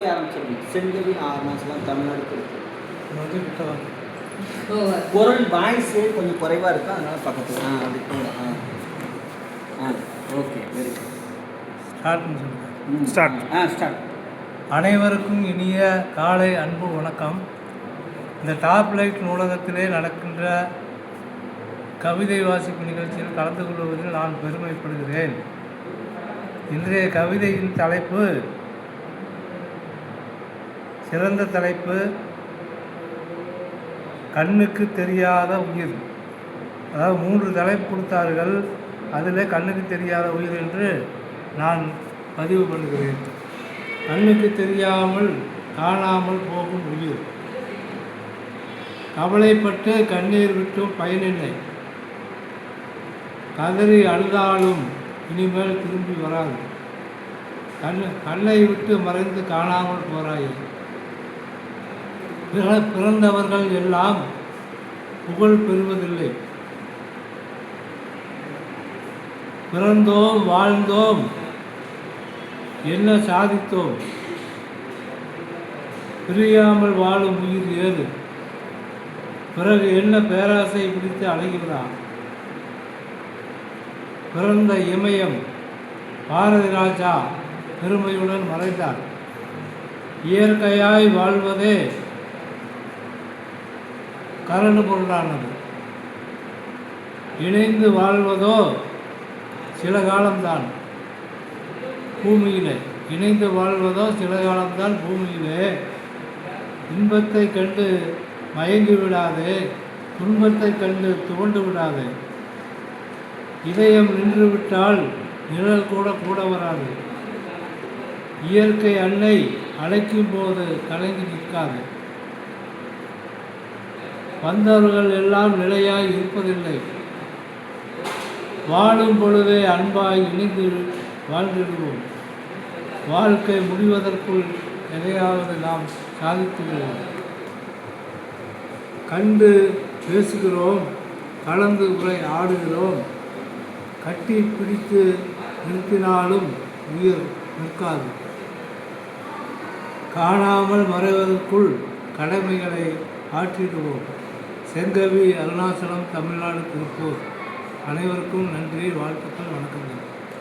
ஆரம்பிச்சிருங்க. செங்கவி அருணாச்சலம் தமிழ்நாடு குரல் வாய்ஸே கொஞ்சம் குறைவாக இருக்கா, அதனால் பக்கத்தில் அப்படி ஓகே வெரி குட். ஸ்டார்ட். அனைவருக்கும் இனிய காலை அன்பு வணக்கம். இந்த டாப் லைட் நூலகத்திலே நடக்கின்ற கவிதை வாசிப்பு நிகழ்ச்சியில் கலந்து கொள்வதில் நான் பெருமைப்படுகிறேன். இன்றைய கவிதையின் தலைப்பு, சிறந்த தலைப்பு, கண்ணுக்கு தெரியாத உயிர். அதாவது 3 தலைப்பு கொடுத்தார்கள். அதில் கண்ணுக்கு தெரியாத உயிர் என்று நான் பதிவு பண்ணுகிறேன். கண்ணுக்கு தெரியாமல் காணாமல் போகும் உயிர், கவலைப்பட்டு கண்ணீர் விட்டும் பயனில்லை, கதறி அழுதாலும் இனிமேல் திரும்பி வராது, கண்ணை விட்டு மறைந்து காணாமல் போராயே, பிறந்தவர்கள் எல்லாம் புகழ் பெறுவதில்லை, பிறந்தோம் வாழ்ந்தோம் என்ன சாதித்தோம், பிரியாமல் வாழும் உயிர் ஏது, பிறகு என்ன பேராசை பிடித்து அலைகிறான். பிறந்த இமயம் பாரதி ராஜா பெருமையுடன் மறைந்தார். இயற்கையாய் வாழ்வதே கரடு பொருளானது. இணைந்து வாழ்வதோ சில காலம்தான் பூமியிலே. இணைந்து வாழ்வதோ சில காலம்தான் பூமியிலே. இன்பத்தை கண்டு மயங்கி விடாதே, துன்பத்தை கண்டு துவண்டு விடாதே. இதயம் நின்று விட்டால் நிழல் கூட வராது. இயற்கை அன்னை அழைக்கும் போது கலங்கி நிற்காது. வந்தவர்கள் எல்லாம் நிலையாய் இருப்பதில்லை. வாழும் பொழுதே அன்பாய் இணைந்து வாழ்ந்திடுவோம். வாழ்க்கை முடிவதற்குள் எதையாவது நாம் சாதித்து விடுவோம். கண்டு பேசுகிறோம், கலந்து உரை ஆடுகிறோம். கட்டி பிடித்து நிறுத்தினாலும் உயிர் நிற்காது. காணாமல் மறைவதற்குள் கடமைகளை ஆற்றிடுவோம். செங்கவி, அருணாச்சலம், தமிழ்நாடு, திருப்பூர். அனைவருக்கும் நன்றி, வாழ்த்துக்கள், வணக்கங்கள்.